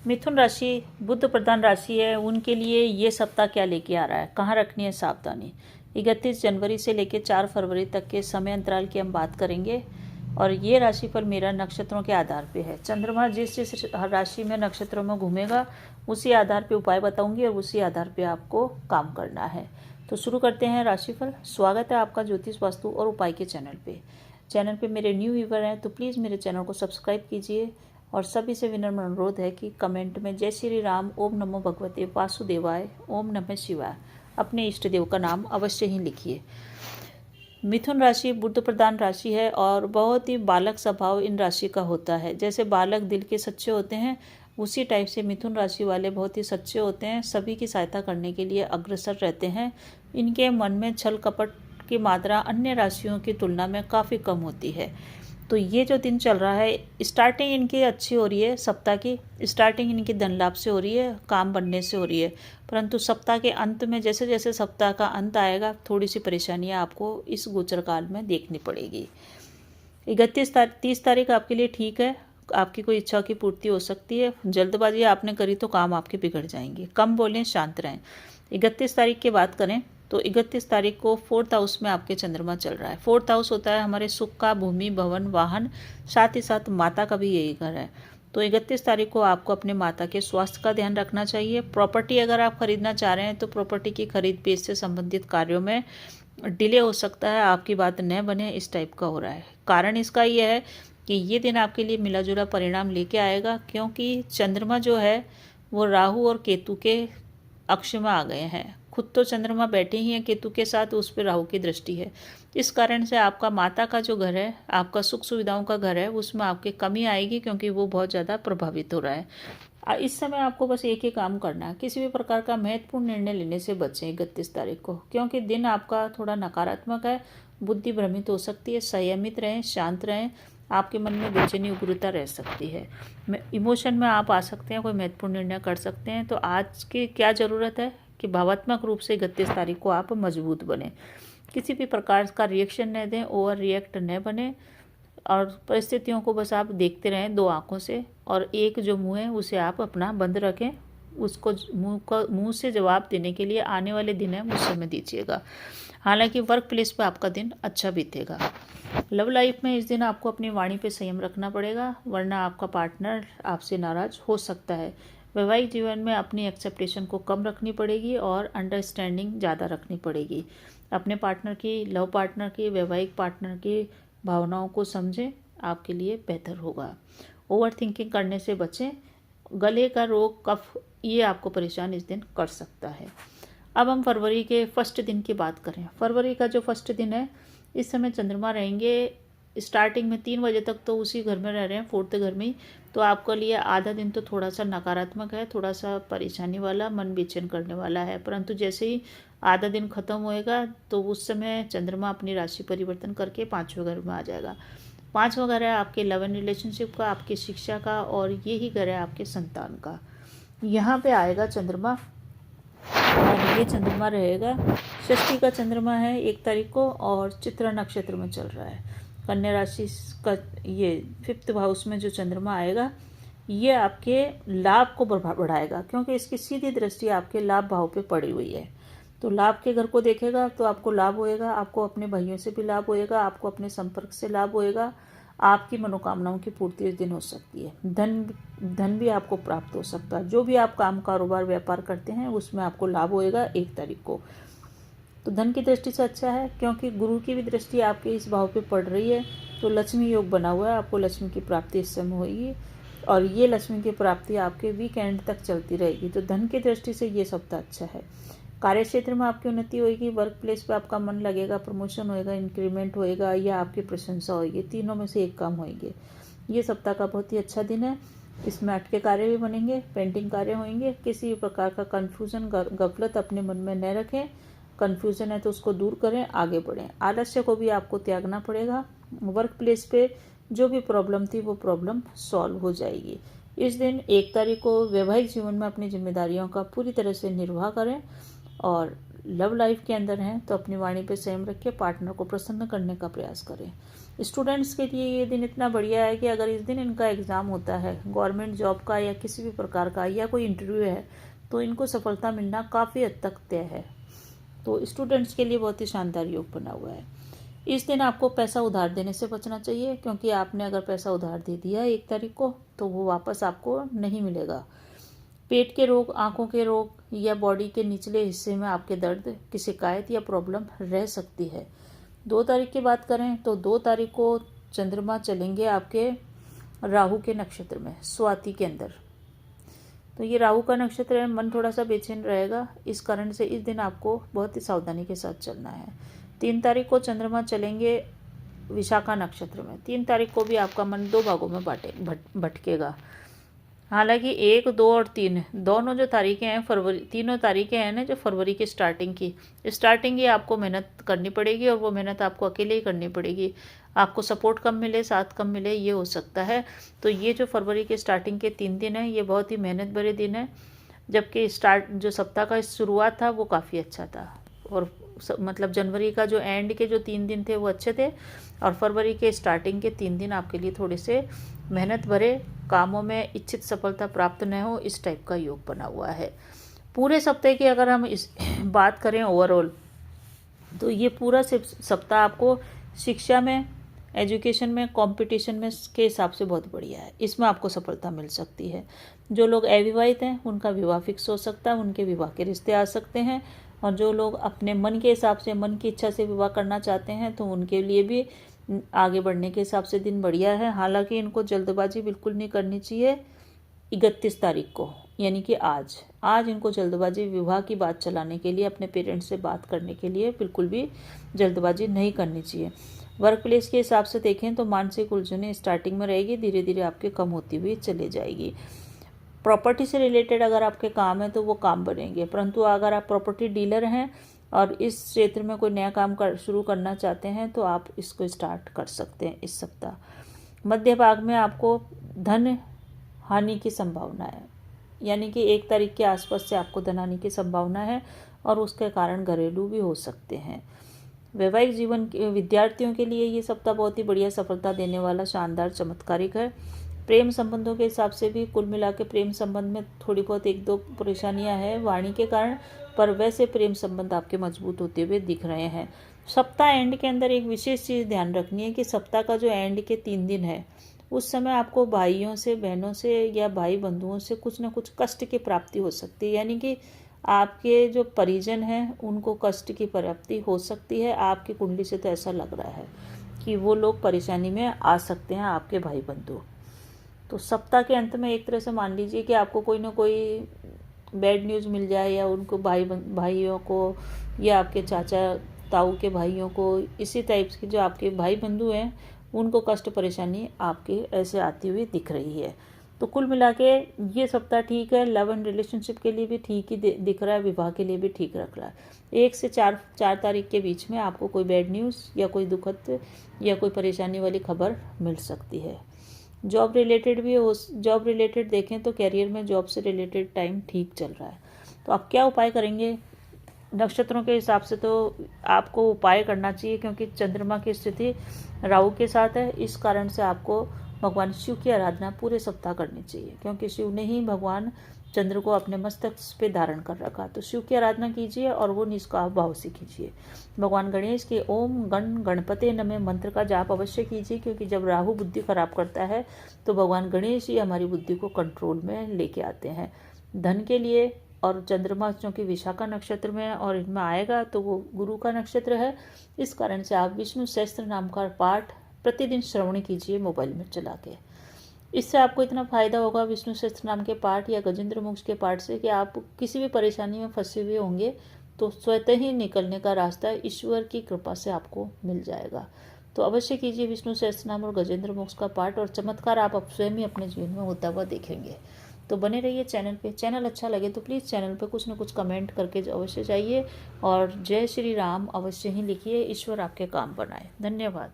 मिथुन राशि बुध प्रधान राशि है, उनके लिए ये सप्ताह क्या लेके आ रहा है, कहाँ रखनी है सावधानी। 31 जनवरी से लेकर 4 फरवरी तक के समय अंतराल की हम बात करेंगे और ये राशि पर मेरा नक्षत्रों के आधार पे है। चंद्रमा जिस जिस राशि में नक्षत्रों में घूमेगा उसी आधार पे उपाय बताऊंगी और उसी आधार पे आपको काम करना है। तो शुरू करते हैं राशिफल। स्वागत है आपका ज्योतिष वास्तु और उपाय के चैनल पे मेरे न्यू व्यूवर हैं तो प्लीज़ मेरे चैनल को सब्सक्राइब कीजिए और सभी से विनम्र अनुरोध है कि कमेंट में जय श्री राम, ओम नमो भगवते वासुदेवाय, ओम नमः शिवाय अपने इष्ट देव का नाम अवश्य ही लिखिए। मिथुन राशि बुध प्रधान राशि है और बहुत ही बालक स्वभाव इन राशि का होता है। जैसे बालक दिल के सच्चे होते हैं उसी टाइप से मिथुन राशि वाले बहुत ही सच्चे होते हैं, सभी की सहायता करने के लिए अग्रसर रहते हैं। इनके मन में छल कपट की मात्रा अन्य राशियों की तुलना में काफ़ी कम होती है। तो ये जो दिन चल रहा है, स्टार्टिंग इनकी अच्छी हो रही है, सप्ताह की स्टार्टिंग इनकी धन लाभ से हो रही है, काम बनने से हो रही है। परंतु सप्ताह के अंत में जैसे जैसे सप्ताह का अंत आएगा थोड़ी सी परेशानियां आपको इस गोचर काल में देखनी पड़ेगी। 30 तारीख आपके लिए ठीक है, आपकी कोई इच्छा की पूर्ति हो सकती है। जल्दबाजी आपने करी तो काम आपके बिगड़ जाएंगे। कम बोलें, शांत रहें। 31 तारीख की बात करें तो 31 तारीख को 4th हाउस में आपके चंद्रमा चल रहा है। 4th हाउस होता है हमारे सुख का, भूमि, भवन, वाहन, साथ ही साथ माता का भी यही घर है। तो 31 तारीख को आपको अपने माता के स्वास्थ्य का ध्यान रखना चाहिए। प्रॉपर्टी अगर आप खरीदना चाह रहे हैं तो प्रॉपर्टी की खरीद बेच से संबंधित कार्यों में डिले हो सकता है, आपकी बात न बने, इस टाइप का हो रहा है। कारण इसका यह है कि ये दिन आपके लिए मिला जुला परिणाम लेके आएगा, क्योंकि चंद्रमा जो है वो राहु और केतु के अक्ष में आ गए हैं। खुद तो चंद्रमा बैठे ही हैं केतु के साथ, उस पर राहु की दृष्टि है। इस कारण से आपका माता का जो घर है, आपका सुख सुविधाओं का घर है, उसमें आपकी कमी आएगी क्योंकि वो बहुत ज़्यादा प्रभावित हो रहा है। इस समय आपको बस एक ही काम करना है, किसी भी प्रकार का महत्वपूर्ण निर्णय लेने से बचें 31 तारीख को, क्योंकि दिन आपका थोड़ा नकारात्मक है, बुद्धि भ्रमित हो सकती है। संयमित रहें, शांत रहें, आपके मन में बेचैनी उग्रता रह सकती है, इमोशन में आप आ सकते हैं, कोई महत्वपूर्ण निर्णय कर सकते हैं। तो आज की क्या ज़रूरत है कि भावात्मक रूप से 31 तारीख को आप मजबूत बने, किसी भी प्रकार का रिएक्शन न दें, ओवर रिएक्ट न बने और परिस्थितियों को बस आप देखते रहें 2 आंखों से, और एक जो मुंह है उसे आप अपना बंद रखें, उसको मुंह से जवाब देने के लिए आने वाले दिन है उस समय दीजिएगा। हालांकि वर्क प्लेस पर आपका दिन अच्छा बीतेगा। लव लाइफ में इस दिन आपको अपनी वाणी पे संयम रखना पड़ेगा, वरना आपका पार्टनर आपसे नाराज हो सकता है। वैवाहिक जीवन में अपनी एक्सेप्टेशन को कम रखनी पड़ेगी और अंडरस्टैंडिंग ज़्यादा रखनी पड़ेगी। अपने पार्टनर की, लव पार्टनर की, वैवाहिक पार्टनर की भावनाओं को समझें, आपके लिए बेहतर होगा। ओवर थिंकिंग करने से बचें। गले का रोग, कफ, ये आपको परेशान इस दिन कर सकता है। अब हम फरवरी के फर्स्ट दिन की बात करें। फरवरी का जो फर्स्ट दिन है, इस समय चंद्रमा रहेंगे स्टार्टिंग में 3 बजे तक, तो उसी घर में रह रहे हैं, 4th घर में ही। तो आपके लिए आधा दिन तो थोड़ा सा नकारात्मक है, थोड़ा सा परेशानी वाला, मन बेचैन करने वाला है। परंतु जैसे ही आधा दिन खत्म होएगा तो उस समय चंद्रमा अपनी राशि परिवर्तन करके 5वें घर में आ जाएगा। 5वां घर है आपके लव एंड रिलेशनशिप का, आपकी शिक्षा का, और यही घर है आपके संतान का। यहाँ पे आएगा चंद्रमा और ये चंद्रमा रहेगा, षष्ठी का चंद्रमा है 1 तारीख को और चित्रा नक्षत्र में चल रहा है। कन्या राशि का ये 5th हाउस में जो चंद्रमा आएगा ये आपके लाभ को बढ़ाएगा, क्योंकि इसकी सीधी दृष्टि आपके लाभ भाव पे पड़ी हुई है। तो लाभ के घर को देखेगा तो आपको लाभ होएगा, आपको अपने भाइयों से भी लाभ होएगा, आपको अपने संपर्क से लाभ होएगा, आपकी मनोकामनाओं की पूर्ति इस दिन हो सकती है। धन भी आपको प्राप्त हो सकता है। जो भी आप काम, कारोबार, व्यापार करते हैं उसमें आपको लाभ होएगा 1 तारीख को। तो धन की दृष्टि से अच्छा है, क्योंकि गुरु की भी दृष्टि आपके इस भाव पे पड़ रही है। तो लक्ष्मी योग बना हुआ है, आपको लक्ष्मी की प्राप्ति इस समय होगी और ये लक्ष्मी की प्राप्ति आपके वीकेंड तक चलती रहेगी। तो धन की दृष्टि से ये सप्ताह अच्छा है। कार्य क्षेत्र में आपकी उन्नति होगी, वर्क प्लेस पे आपका मन लगेगा, प्रमोशन होएगा, इंक्रीमेंट होएगा या आपकी प्रशंसा होगी, तीनों में से एक काम होएंगे। ये सप्ताह का बहुत ही अच्छा दिन है। इसमें अटके कार्य भी बनेंगे, पेंटिंग कार्य होंगे। किसी भी प्रकार का कन्फ्यूजन, गफलत अपने मन में न रखें। कन्फ्यूजन है तो उसको दूर करें, आगे बढ़ें। आलस्य को भी आपको त्यागना पड़ेगा। वर्क प्लेस पे जो भी प्रॉब्लम थी वो प्रॉब्लम सॉल्व हो जाएगी। इस दिन 1 तारीख को वैवाहिक जीवन में अपनी जिम्मेदारियों का पूरी तरह से निर्वाह करें और लव लाइफ के अंदर हैं तो अपनी वाणी पे संयम रख के पार्टनर को प्रसन्न करने का प्रयास करें। स्टूडेंट्स के लिए ये दिन इतना बढ़िया है कि अगर इस दिन इनका एग्ज़ाम होता है गवर्नमेंट जॉब का या किसी भी प्रकार का या कोई इंटरव्यू है तो इनको सफलता मिलना काफ़ी हद तक तय है। तो स्टूडेंट्स के लिए बहुत ही शानदार योग बना हुआ है। इस दिन आपको पैसा उधार देने से बचना चाहिए, क्योंकि आपने अगर पैसा उधार दे दिया 1 तारीख को तो वो वापस आपको नहीं मिलेगा। पेट के रोग, आंखों के रोग या बॉडी के निचले हिस्से में आपके दर्द की शिकायत या प्रॉब्लम रह सकती है। 2 तारीख की बात करें तो 2 तारीख को चंद्रमा चलेंगे आपके राहु के नक्षत्र में, स्वाति के अंदर। तो ये राहु का नक्षत्र है, मन थोड़ा सा बेचैन रहेगा, इस कारण से इस दिन आपको बहुत ही सावधानी के साथ चलना है। 3 तारीख को चंद्रमा चलेंगे विशाखा नक्षत्र में। 3 तारीख को भी आपका मन 2 भागों में भटकेगा। हालांकि 1, 2 और 3 दोनों जो तारीखें हैं फरवरी, तीनों तारीखें हैं ना जो फरवरी की स्टार्टिंग की आपको मेहनत करनी पड़ेगी, और वो मेहनत आपको अकेले ही करनी पड़ेगी। आपको सपोर्ट कम मिले, साथ कम मिले, ये हो सकता है। तो ये जो फरवरी के स्टार्टिंग के 3 दिन हैं ये बहुत ही मेहनत भरे दिन है, जबकि जो सप्ताह का शुरुआत था वो काफ़ी अच्छा था। और मतलब जनवरी का जो एंड के जो 3 दिन थे वो अच्छे थे, और फरवरी के स्टार्टिंग के 3 दिन आपके लिए थोड़े से मेहनत भरे, कामों में इच्छित सफलता प्राप्त न हो, इस टाइप का योग बना हुआ है। पूरे सप्ताह की अगर हम इस बात करें ओवरऑल, तो ये पूरा सप्ताह आपको शिक्षा में, एजुकेशन में, कंपटीशन में के हिसाब से बहुत बढ़िया है। इसमें आपको सफलता मिल सकती है। जो लोग अविवाहित हैं उनका विवाह फिक्स हो सकता है, उनके विवाह के रिश्ते आ सकते हैं। और जो लोग अपने मन के हिसाब से, मन की इच्छा से विवाह करना चाहते हैं तो उनके लिए भी आगे बढ़ने के हिसाब से दिन बढ़िया है। हालांकि इनको जल्दबाजी बिल्कुल नहीं करनी चाहिए। 31 तारीख को यानी कि आज इनको जल्दबाजी, विवाह की बात चलाने के लिए, अपने पेरेंट्स से बात करने के लिए बिल्कुल भी जल्दबाजी नहीं करनी चाहिए। वर्क प्लेस के हिसाब से देखें तो मानसिक उलझनें स्टार्टिंग में रहेगी, धीरे धीरे आपके कम होती हुई चली जाएगी। प्रॉपर्टी से रिलेटेड अगर आपके काम है तो वो काम बनेंगे, परंतु अगर आप प्रॉपर्टी डीलर हैं और इस क्षेत्र में कोई नया काम शुरू करना चाहते हैं तो आप इसको स्टार्ट कर सकते हैं इस सप्ताह। मध्य भाग में आपको धन हानि की संभावना है, यानी कि 1 तारीख के आसपास से आपको धन हानि की संभावना है, और उसके कारण घरेलू भी हो सकते हैं। वैवाहिक जीवन के विद्यार्थियों के लिए ये सप्ताह बहुत ही बढ़िया, सफलता देने वाला, शानदार, चमत्कारिक है। प्रेम संबंधों के हिसाब से भी कुल मिला के प्रेम संबंध में थोड़ी बहुत 1-2 परेशानियां हैं वाणी के कारण, पर वैसे प्रेम संबंध आपके मजबूत होते हुए दिख रहे हैं। सप्ताह एंड के अंदर एक विशेष चीज़ ध्यान रखनी है कि सप्ताह का जो एंड के 3 दिन है उस समय आपको भाइयों से, बहनों से या भाई बंधुओं से कुछ ना कुछ कष्ट की प्राप्ति हो सकती है, यानी कि आपके जो परिजन हैं उनको कष्ट की प्राप्ति हो सकती है। आपकी कुंडली से तो ऐसा लग रहा है कि वो लोग परेशानी में आ सकते हैं, आपके भाई बंधु। तो सप्ताह के अंत में एक तरह से मान लीजिए कि आपको कोई ना कोई बैड न्यूज़ मिल जाए, या उनको भाइयों को या आपके चाचा ताऊ के भाइयों को, इसी टाइप के जो आपके भाई बंधु हैं उनको कष्ट परेशानी आपके ऐसे आती हुई दिख रही है। तो कुल मिला के ये सप्ताह ठीक है। लव एंड रिलेशनशिप के लिए भी ठीक ही दिख रहा है, विवाह के लिए भी ठीक रख रहा है। 1 से 4 तारीख के बीच में आपको कोई बैड न्यूज़ या कोई दुखद या कोई परेशानी वाली खबर मिल सकती है। जॉब रिलेटेड देखें तो कैरियर में जॉब से रिलेटेड टाइम ठीक चल रहा है। तो आप क्या उपाय करेंगे? नक्षत्रों के हिसाब से तो आपको उपाय करना चाहिए, क्योंकि चंद्रमा की स्थिति राहु के साथ है, इस कारण से आपको भगवान शिव की आराधना पूरे सप्ताह करनी चाहिए, क्योंकि शिव ने ही भगवान चंद्र को अपने मस्तक पे धारण कर रखा। तो शिव की आराधना कीजिए और वो निष्काम भाव से कीजिए। भगवान गणेश के ओम गणपते नमः मंत्र का जाप अवश्य कीजिए, क्योंकि जब राहु बुद्धि खराब करता है तो भगवान गणेश ही हमारी बुद्धि को कंट्रोल में लेके आते हैं। धन के लिए, और चंद्रमा चूँकि विशाखा नक्षत्र में और इनमें आएगा तो वो गुरु का नक्षत्र है, इस कारण से आप विष्णु सहस्त्र नाम का पाठ प्रतिदिन श्रवण कीजिए मोबाइल में चला के। इससे आपको इतना फायदा होगा विष्णु सहस्त्र नाम के पाठ या गजेंद्र मोक्ष के पाठ से, कि आप किसी भी परेशानी में फंसे हुए होंगे तो स्वतः ही निकलने का रास्ता ईश्वर की कृपा से आपको मिल जाएगा। तो अवश्य कीजिए विष्णु सहस्त्र नाम और गजेंद्र मोक्ष का पाठ, और चमत्कार आप स्वयं ही अपने जीवन में होता हुआ देखेंगे। तो बने रहिए चैनल पे। चैनल अच्छा लगे तो प्लीज़ चैनल पे कुछ ना कुछ कमेंट करके अवश्य जाइए, और जय श्री राम अवश्य ही लिखिए। ईश्वर आपके काम बनाए। धन्यवाद।